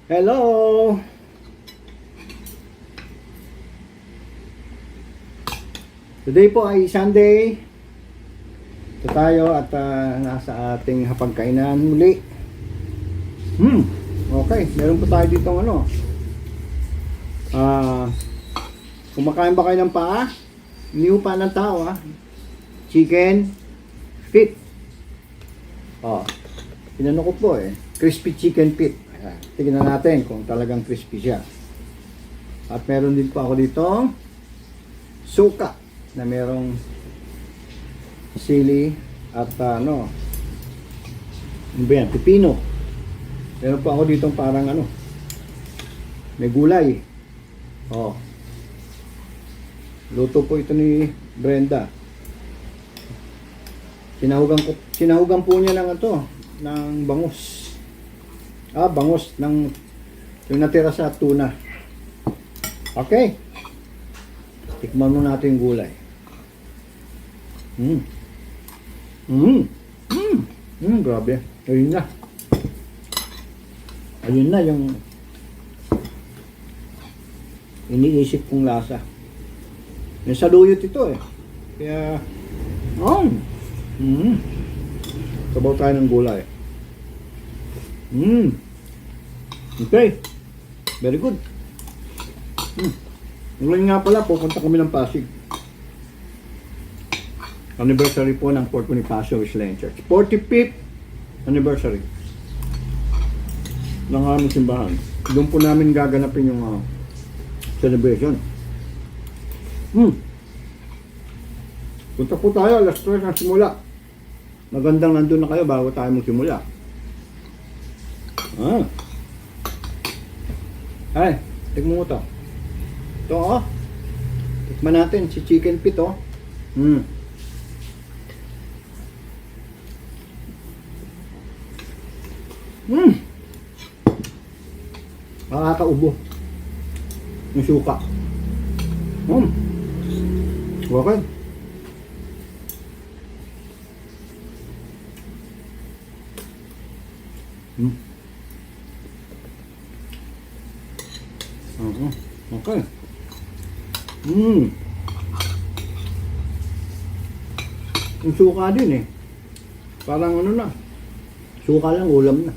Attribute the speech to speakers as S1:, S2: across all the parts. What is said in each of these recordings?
S1: Hello! Today po ay Sunday. Ito tayo at nasa ating hapagkainan muli. Okay, meron po tayo dito kumakain ba kayo ng paa? New pa ng tao chicken feet. Pinano ko po crispy chicken feet. Tignan natin kung talagang crispy siya. At meron din po ako dito suka na merong sili at ano ba yan? Pipino. Meron po ako dito parang may gulay. Luto po ito ni Brenda. Sinahugan po niya ng bangus. Bangus ng yung natira sa tuna. Okay. Tikman mo natin yung gulay. Grabe. Ayun na. Ayun na yung iniisip kong lasa. May saluyot ito Kaya sabaw tayo ng gulay. Okay. Very good. Ngayon nga pala, pupunta kami ng Pasig. Anniversary po ng Fort Bonifacio Wesleyan Church. 45th anniversary ng aming simbahan. Doon po namin gaganapin yung celebration. Punta po tayo, alas 3 ng simula. Magandang nandun na kayo bago tayo magsimula. Ay, tignan mo ito. Ito tikman natin si chicken feet Nakakaubo yung suka. Okay. Okay. Yung suka din parang na. Suka lang, ulam na.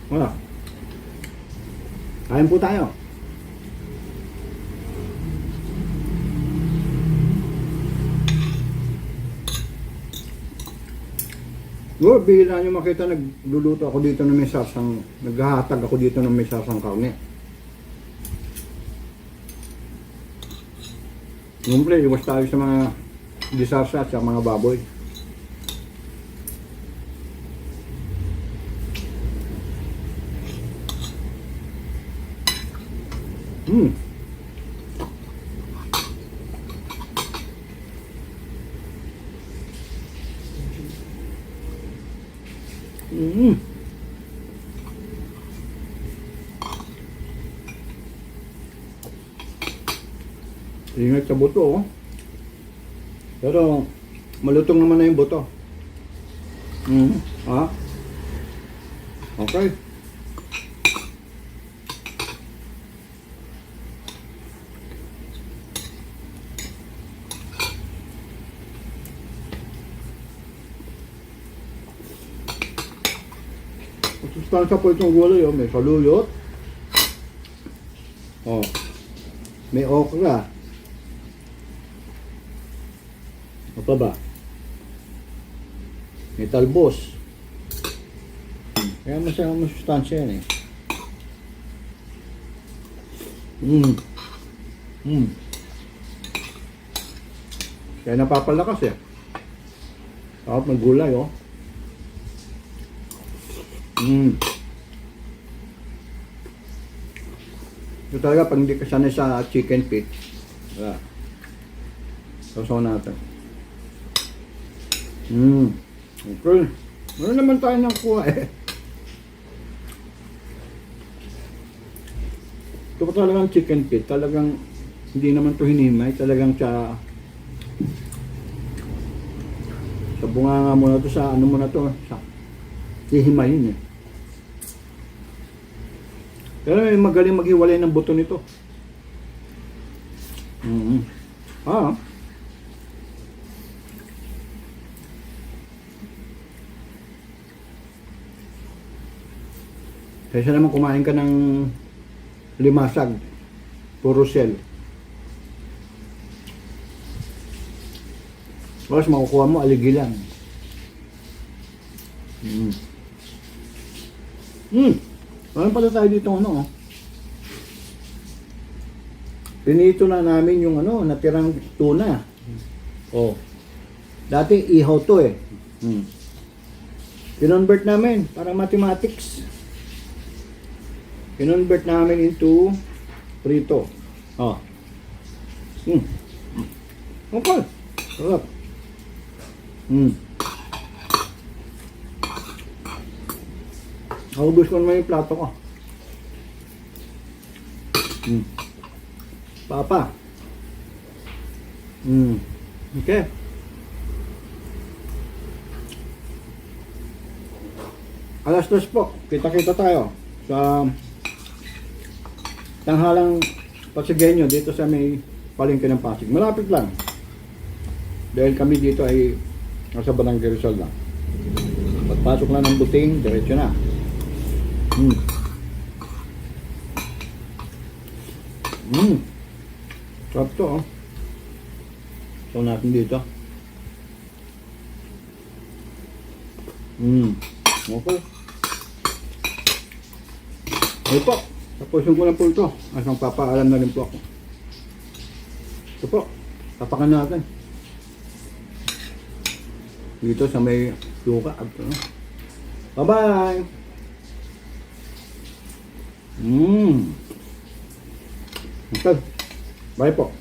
S1: Wala. Kain po tayo. Bihira nyo makita nagluluto ako dito ng may sarsang, naghahatag ako dito ng may sarsang karne. Siyempre, iwas tayo sa mga disarsa at sa mga baboy. Ingat sa buto pero malutong naman na yung buto. Okay. Sustansya po itong gulay may saluyot, may okra, ano pa ba, may talbos. Kaya masayang masustansya yan kaya napapalakas tapos may gulay ito talaga pag hindi ka sanay sa chicken feet. Sasaw natin. Okay. Ano naman tayo ng kuha Ito pa talagang chicken feet. Talagang hindi naman to hinimay. Talagang sa bunganga mo na to, sa ano mo na to, sa hihimayin Pero may magaling maghiwalay ng buto nito. Ah. Kaysa naman kumain ka ng limasag, puro shell. Tapos makukuha mo aligi lang. Ano pala tayo dito ano? Pinito na namin yung ano, natirang tuna. Oh. Dati ihaw to eh. Kinonvert namin para mathematics. Kinonvert namin into prito. Oh. Okay. Sarap. Naubos ko naman yung plato ko. Papa. Okay. Alas 2 po. Kita-kita tayo sa tanghalang Pasigenyo dito sa may palengke ng Pasig. Malapit lang. Dahil kami dito ay nasa Barangay Rizal lang. Pagpasok lang ng buting, diretso na. Sarap to, oh. So natin dito. Okay. Ito po. Tapusin ko na po ito. At magpapaalam na rin po ako. Ito po. Tapakan natin. Dito sa may suka. Bye-bye! Okay. Bye po.